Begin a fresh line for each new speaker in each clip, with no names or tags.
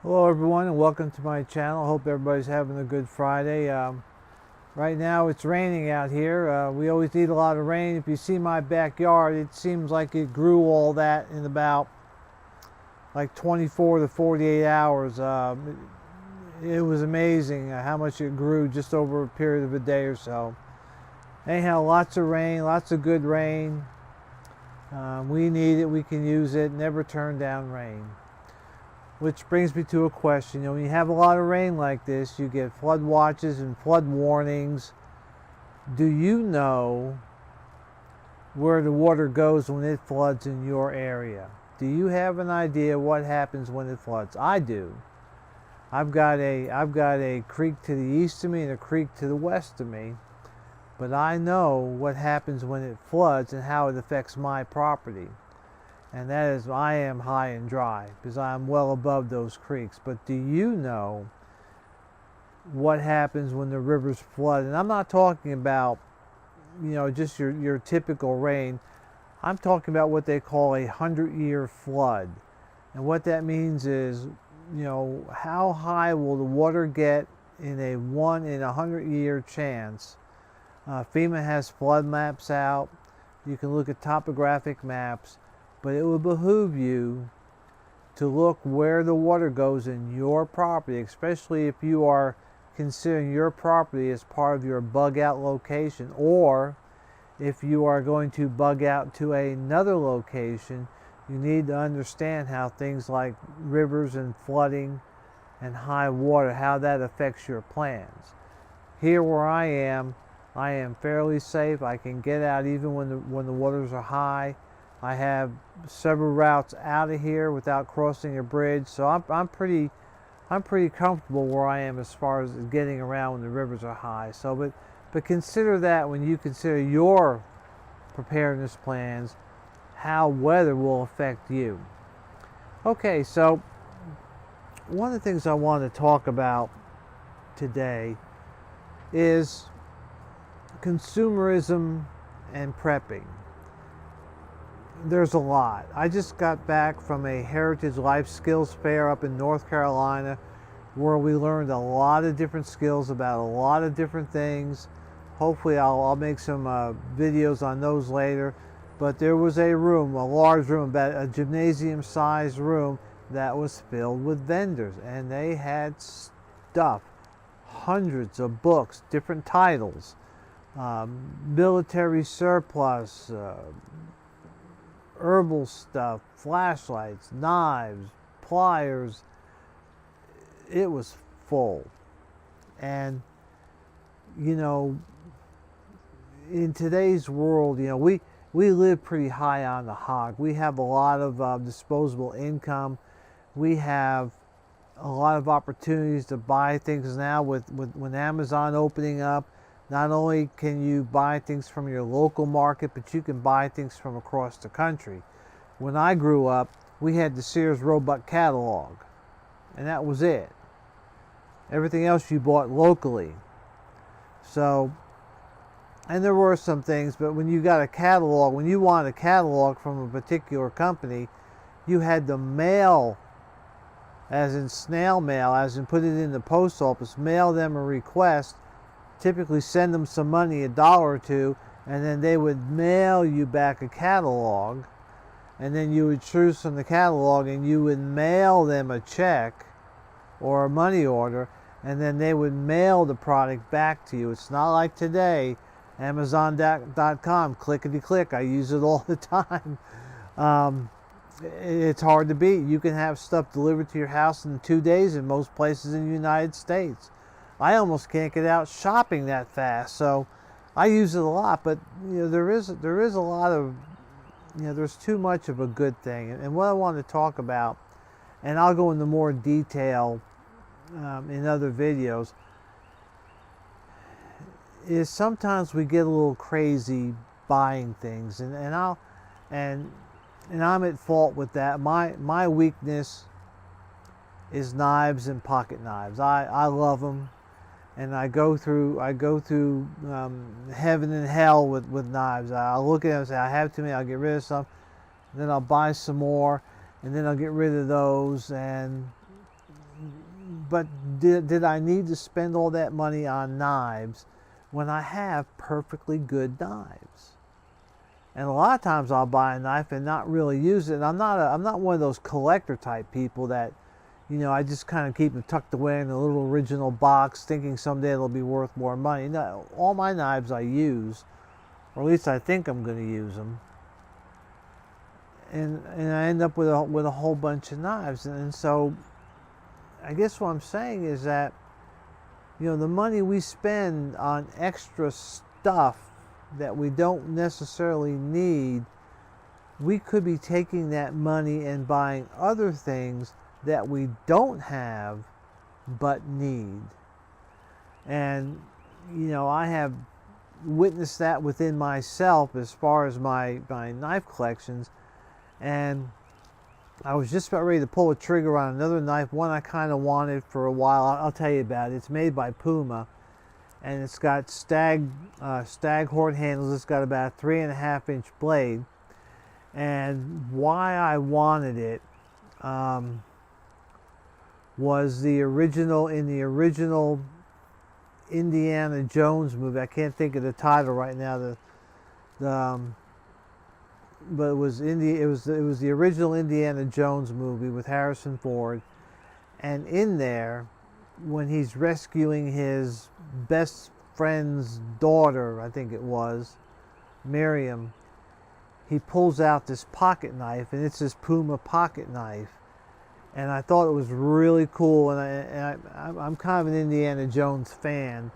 Hello everyone and welcome to my channel. Hope everybody's having a good Friday. Right now it's raining out here. We always need a lot of rain. If you see my backyard, it seems like it grew all that in about like 24 to 48 hours. It was amazing how much it grew just over a period of a day or so. Anyhow, lots of rain, lots of good rain. We need it, we can use it. Never turn down rain. Which brings me to a question. When you have a lot of rain like this, you get flood watches and flood warnings. Do you know where the water goes when it floods in your area? Do you have an idea what happens when it floods? I do. I've got a creek to the east of me and a creek to the west of me, but I know what happens when it floods and how it affects my property. And that is, I am high and dry because I'm well above those creeks. But do you know what happens when the rivers flood? And I'm not talking about, just your typical rain. I'm talking about what they call a 100-year flood. And what that means is, how high will the water get in a 1 in a 100-year chance? FEMA has flood maps out. You can look at topographic maps. But it will behoove you to look where the water goes in your property, especially if you are considering your property as part of your bug out location, or if you are going to bug out to another location. You need to understand how things like rivers and flooding and high water, how that affects your plans. Here where I am fairly safe. I can get out even when the waters are high. I have several routes out of here without crossing a bridge, so I'm pretty comfortable where I am as far as getting around when the rivers are high. So, but consider that when you consider your preparedness plans, how weather will affect you. Okay, so one of the things I want to talk about today is consumerism and prepping. There's a lot. I just got back from a Heritage Life Skills Fair up in North Carolina where we learned a lot of different skills about a lot of different things. Hopefully I'll make some videos on those later. But there was a room, a large room, about a gymnasium-sized room that was filled with vendors, and they had stuff, hundreds of books, different titles, military surplus, herbal stuff, flashlights, knives, pliers. It was full. And in today's world, we live pretty high on the hog. We have a lot of disposable income. We have a lot of opportunities to buy things now with when Amazon opening up. Not only can you buy things from your local market, but you can buy things from across the country. When I grew up, we had the Sears Roebuck catalog, and that was it. Everything else you bought locally. So, and there were some things, but when you got a catalog, when you wanted a catalog from a particular company, you had to mail, as in snail mail, as in put it in the post office, mail them a request, typically send them some money, $1 or $2, and then they would mail you back a catalog, and then you would choose from the catalog and you would mail them a check or a money order, and then they would mail the product back to you. It's not like today, Amazon.com, clickety-click. I use it all the time. It's hard to beat. You can have stuff delivered to your house in 2 days in most places in the United States. I almost can't get out shopping that fast, so I use it a lot. But there is a lot of there's too much of a good thing. And what I want to talk about, and I'll go into more detail in other videos, is sometimes we get a little crazy buying things, and I'm at fault with that. My weakness is knives and pocket knives. I love them. And I go through heaven and hell with knives. I'll look at them and say, I have too many, I'll get rid of some. Then I'll buy some more, and then I'll get rid of those. And but did I need to spend all that money on knives when I have perfectly good knives? And a lot of times I'll buy a knife and not really use it. And I'm not one of those collector type people that, I just kind of keep them tucked away in a little original box thinking someday it'll be worth more money. No, all my knives I use, or at least I think I'm going to use them. And I end up with a whole bunch of knives. And so I guess what I'm saying is that, the money we spend on extra stuff that we don't necessarily need, we could be taking that money and buying other things that we don't have but need. And I have witnessed that within myself as far as my knife collections. And I was just about ready to pull a trigger on another knife, one I kind of wanted for a while. I'll tell you about it. It's made by Puma, and it's got staghorn handles. It's got about a 3.5-inch blade. And why I wanted it was in the original Indiana Jones movie. I can't think of the title right now. But it was the original Indiana Jones movie with Harrison Ford, and in there, when he's rescuing his best friend's daughter, I think it was, Miriam, he pulls out this pocket knife, and it's this Puma pocket knife, and I thought it was really cool, and I'm kind of an Indiana Jones fan.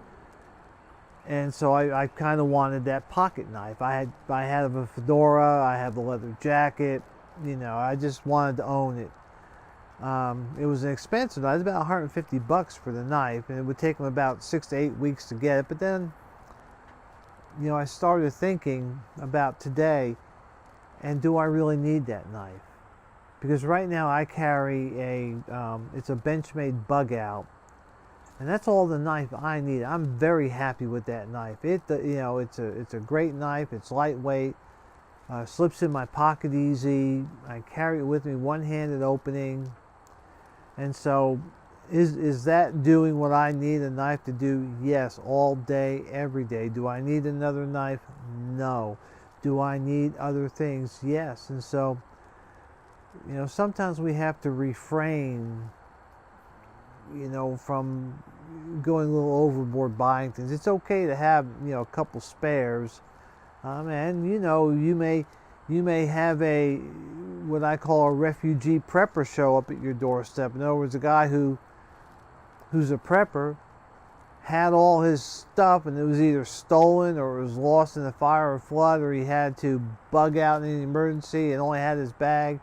And so I kind of wanted that pocket knife. I had a fedora, I have the leather jacket, I just wanted to own it. It was an expensive knife. It was about $150 for the knife, and it would take them about 6 to 8 weeks to get it. But then, I started thinking about today, and do I really need that knife? Because right now I carry it's a Benchmade Bug Out. And that's all the knife I need. I'm very happy with that knife. It's a great knife. It's lightweight, slips in my pocket easy. I carry it with me, one-handed opening. And so, is that doing what I need a knife to do? Yes, all day, every day. Do I need another knife? No. Do I need other things? Yes. And so, sometimes we have to refrain, from going a little overboard buying things. It's okay to have, a couple spares. And, you may have what I call a refugee prepper show up at your doorstep. In other words, a guy who's a prepper had all his stuff and it was either stolen or it was lost in a fire or flood, or he had to bug out in an emergency and only had his bag.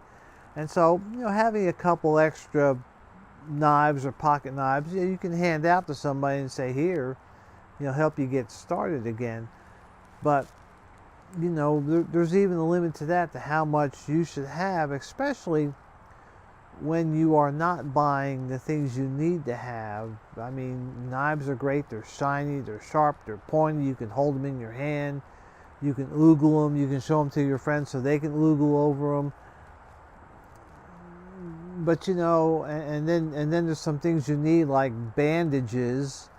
And so, having a couple extra knives or pocket knives, you can hand out to somebody and say, here, help you get started again. But there's even a limit to that, to how much you should have, especially when you are not buying the things you need to have. I mean, knives are great. They're shiny, they're sharp, they're pointy. You can hold them in your hand, you can oogle them, you can show them to your friends so they can oogle over them. But and then there's some things you need, like bandages,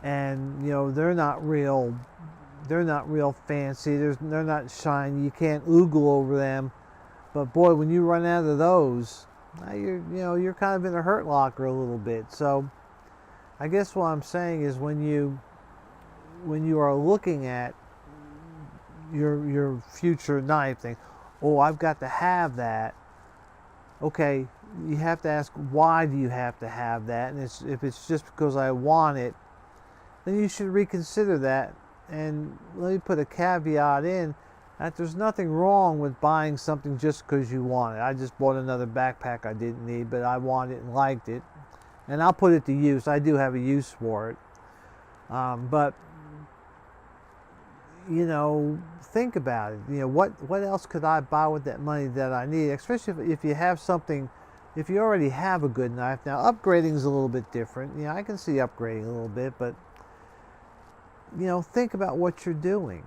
and they're not real fancy. They're not shiny. You can't oogle over them. But boy, when you run out of those, you're kind of in a hurt locker a little bit. So I guess what I'm saying is, when you are looking at your future knife, think, oh, I've got to have that. Okay, you have to ask, why do you have to have that? And if it's just because I want it, then you should reconsider that. And let me put a caveat in that there's nothing wrong with buying something just because you want it. I just bought another backpack I didn't need, but I wanted it and liked it, and I'll put it to use. I do have a use for it. But think about it. What else could I buy with that money that I need? Especially if you have something, if you already have a good knife. Now, upgrading is a little bit different. I can see upgrading a little bit, but think about what you're doing,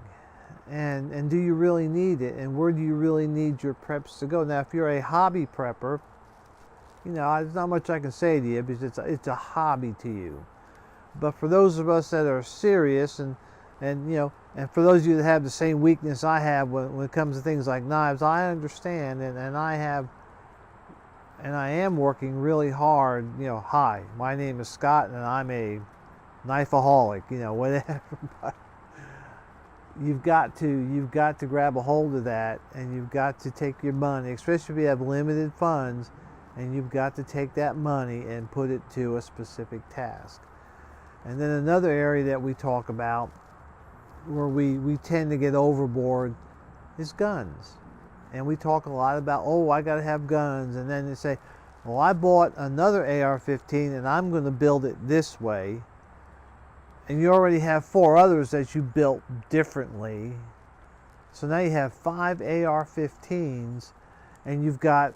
and do you really need it, and where do you really need your preps to go? Now, if you're a hobby prepper, there's not much I can say to you because it's a hobby to you. But for those of us that are serious, and for those of you that have the same weakness I have when it comes to things like knives, I understand, and I am working really hard. Hi, my name is Scott, and I'm a knifeaholic. Whatever. But you've got to grab a hold of that, and you've got to take your money, especially if you have limited funds, and you've got to take that money and put it to a specific task. And then another area that we talk about where we tend to get overboard is guns. And we talk a lot about, I got to have guns. And then they say, well, I bought another AR-15 and I'm going to build it this way. And you already have 4 others that you built differently. So now you have 5 AR-15s, and you've got,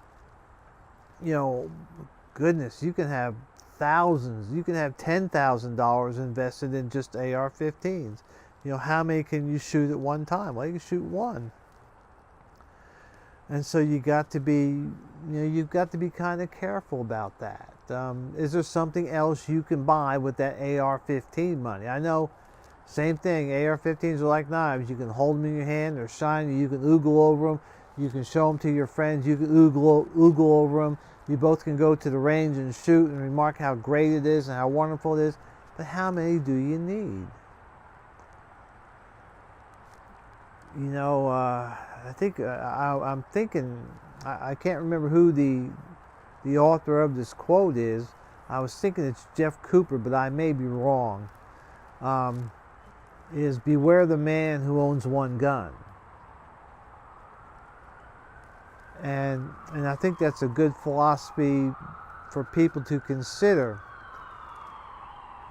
goodness, you can have thousands, you can have $10,000 invested in just AR-15s. How many can you shoot at one time? Well, you can shoot 1. And so you've got to be kind of careful about that. Is there something else you can buy with that AR-15 money? I know, same thing, AR-15s are like knives. You can hold them in your hand, they're shiny, you can oogle over them, you can show them to your friends, you can oogle over them. You both can go to the range and shoot and remark how great it is and how wonderful it is. But how many do you need? I think I'm thinking, I can't remember who the author of this quote is. I was thinking it's Jeff Cooper, but I may be wrong. Is beware the man who owns 1 gun. And I think that's a good philosophy for people to consider.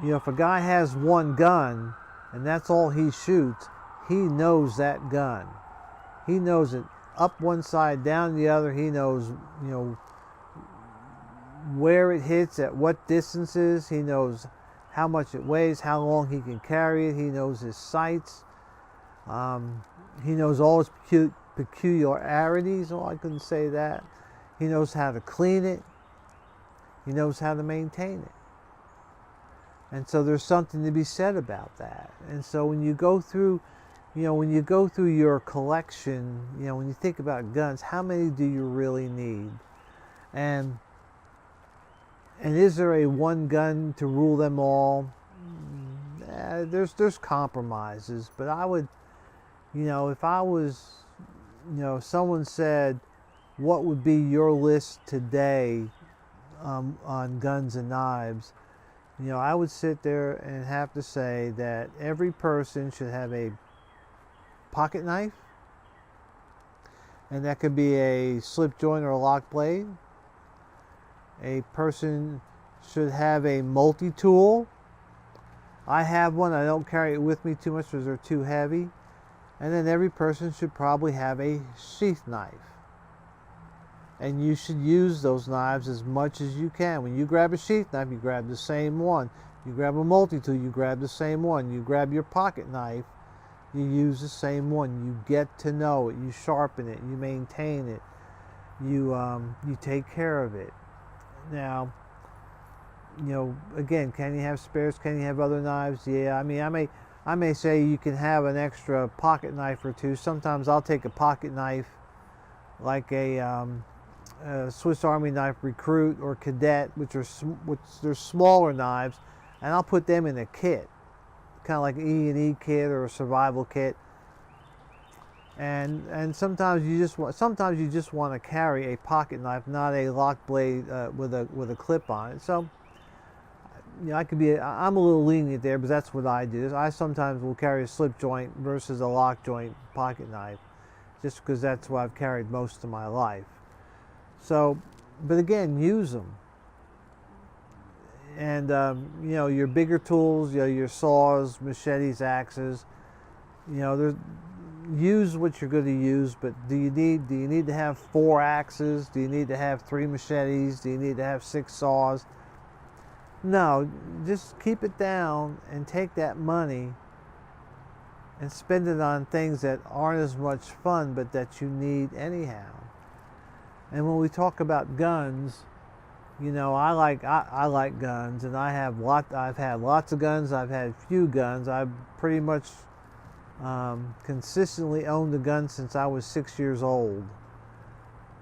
If a guy has 1 gun and that's all he shoots, he knows that gun. He knows it up one side, down the other. He knows, where it hits, at what distances. He knows how much it weighs, how long he can carry it. He knows his sights. He knows all his peculiarities. Oh, I couldn't say that. He knows how to clean it. He knows how to maintain it. And so there's something to be said about that. And so when you go through your collection, when you think about guns, how many do you really need? And is there a 1 gun to rule them all? There's compromises, but I would, if I was, someone said, what would be your list today on guns and knives? I would sit there and have to say that every person should have a pocket knife, and that could be a slip joint or a lock blade. A person should have a multi-tool. I have one. I don't carry it with me too much because they're too heavy. And then every person should probably have a sheath knife. And you should use those knives as much as you can. When you grab a sheath knife, you grab the same one. You grab a multi-tool, you grab the same one. You grab your pocket knife, you use the same one. You get to know it. You sharpen it. You maintain it. You take care of it. Now, again, can you have spares? Can you have other knives? Yeah, I may say you can have an extra pocket knife or 2. Sometimes I'll take a pocket knife, like a Swiss Army knife recruit or cadet, which they're smaller knives, and I'll put them in a kit, kind of like an E&E kit or a survival kit. And sometimes you just want to carry a pocket knife, not a lock blade with a clip on it. So I'm a little lenient there, but that's what I do. I sometimes will carry a slip joint versus a lock joint pocket knife, just because that's what I've carried most of my life. So, but again, use them. And your bigger tools, your saws, machetes, axes, use what you're going to use. But do you need to have 4 axes? Do you need to have 3 machetes? Do you need to have 6 saws? No, just keep it down and take that money and spend it on things that aren't as much fun, but that you need anyhow. And when we talk about guns, You know, I like guns, and I've had lots of guns. I've had few guns. I've pretty much consistently owned a gun since I was 6 years old,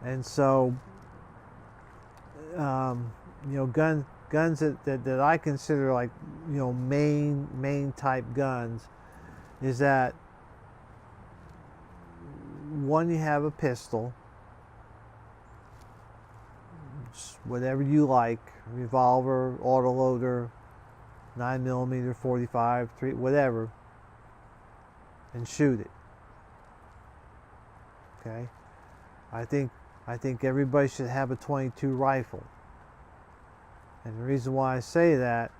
and so you know, guns that I consider like, you know, main type guns is that one, you have a pistol, whatever you like, revolver, autoloader, 9mm, 45, 3, whatever, and shoot it. Okay, I think everybody should have a .22 rifle, and the reason why I say that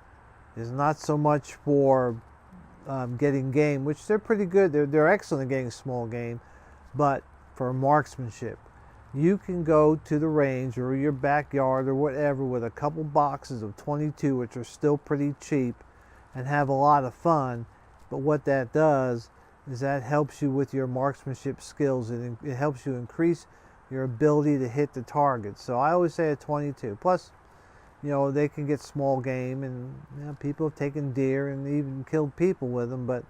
is not so much for getting game, which they're pretty good. They're excellent at getting small game, but for marksmanship. You can go to the range or your backyard or whatever with a couple boxes of .22, which are still pretty cheap, and have a lot of fun. But what that does is that helps you with your marksmanship skills. It helps you increase your ability to hit the target. So I always say a .22. Plus, you know, they can get small game, and you know, people have taken deer and even killed people with them, but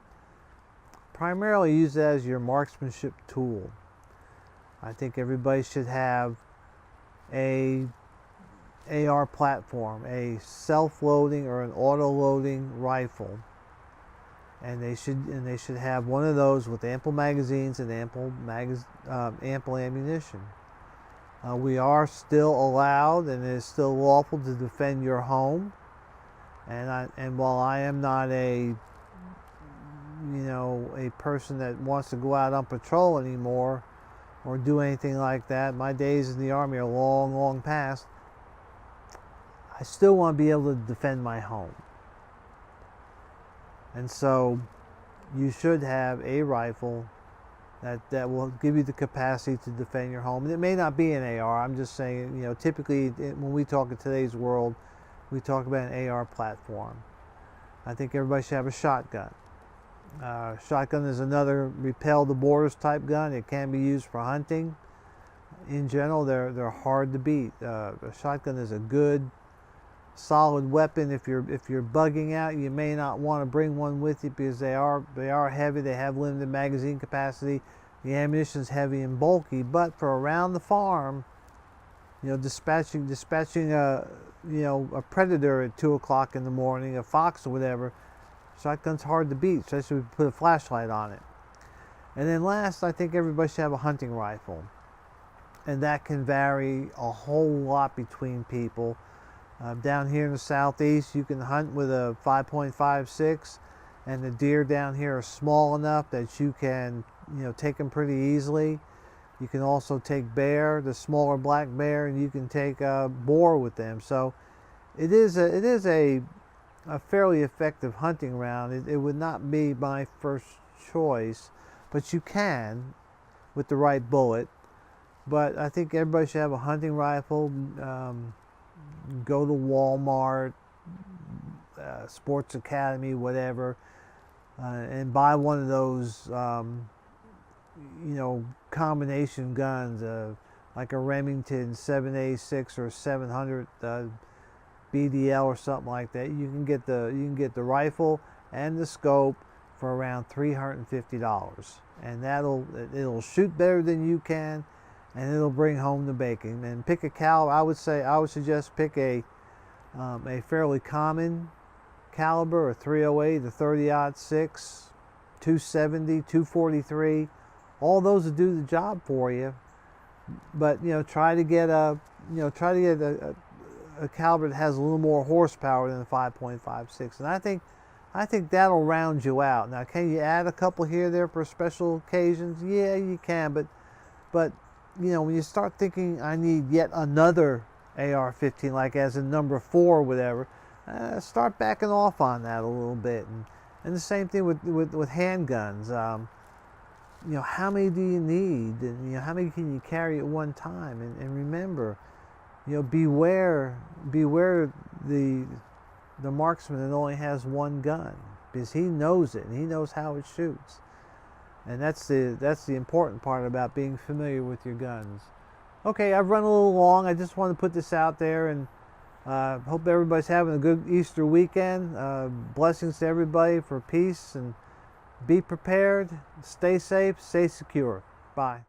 primarily use that as your marksmanship tool. I think everybody should have a AR platform, a self-loading or an auto-loading rifle, and they should have one of those with ample magazines and ample ammunition. We are still allowed, and it is still lawful to defend your home. And while I am not a person that wants to go out on patrol anymore or do anything like that, my days in the Army are long past, I still want to be able to defend my home. And so you should have a rifle that will give you the capacity to defend your home. And it may not be an AR. I'm just saying, you know, typically when we talk in today's world, we talk about an AR platform. I think everybody should have a shotgun. Shotgun is another repel the borders type gun. It can be used for hunting. In general, they're hard to beat. A shotgun is a good, solid weapon. If you're bugging out, you may not want to bring one with you because they are heavy. They have limited magazine capacity. The ammunition is heavy and bulky. But for around the farm, you know, dispatching a predator at 2 o'clock in the morning, a fox or whatever, shotgun's hard to beat, especially if you put a flashlight on it. And then last, I think everybody should have a hunting rifle, and that can vary a whole lot between people. Down here in the southeast, you can hunt with a 5.56, and the deer down here are small enough that you can, you know, take them pretty easily. You can also take bear, the smaller black bear, and you can take a boar with them. So it is a fairly effective hunting round. It would not be my first choice, but you can with the right bullet. But I think everybody should have a hunting rifle. Go to Walmart, Sports Academy, whatever, and buy one of those, combination guns, like a Remington 7A6 or 700 BDL or something like that. You can get the rifle and the scope for around $350, and it'll shoot better than you can, and it'll bring home the bacon. And pick a caliber. I would suggest pick a fairly common caliber, a 308, a 30-06, 270, 243. All those will do the job for you. But try to get a caliber that has a little more horsepower than the 5.56. And I think that'll round you out. Now, can you add a couple here or there for special occasions? Yeah, you can. But when you start thinking I need yet another AR-15, like as in number 4 or whatever, start backing off on that a little bit. And the same thing with handguns. How many do you need? And how many can you carry at one time? And remember, beware the marksman that only has one gun, because he knows it and he knows how it shoots. And that's the important part about being familiar with your guns. Okay, I've run a little long. I just want to put this out there, and Hope everybody's having a good Easter weekend. Blessings to everybody for peace, and be prepared, stay safe, stay secure. Bye.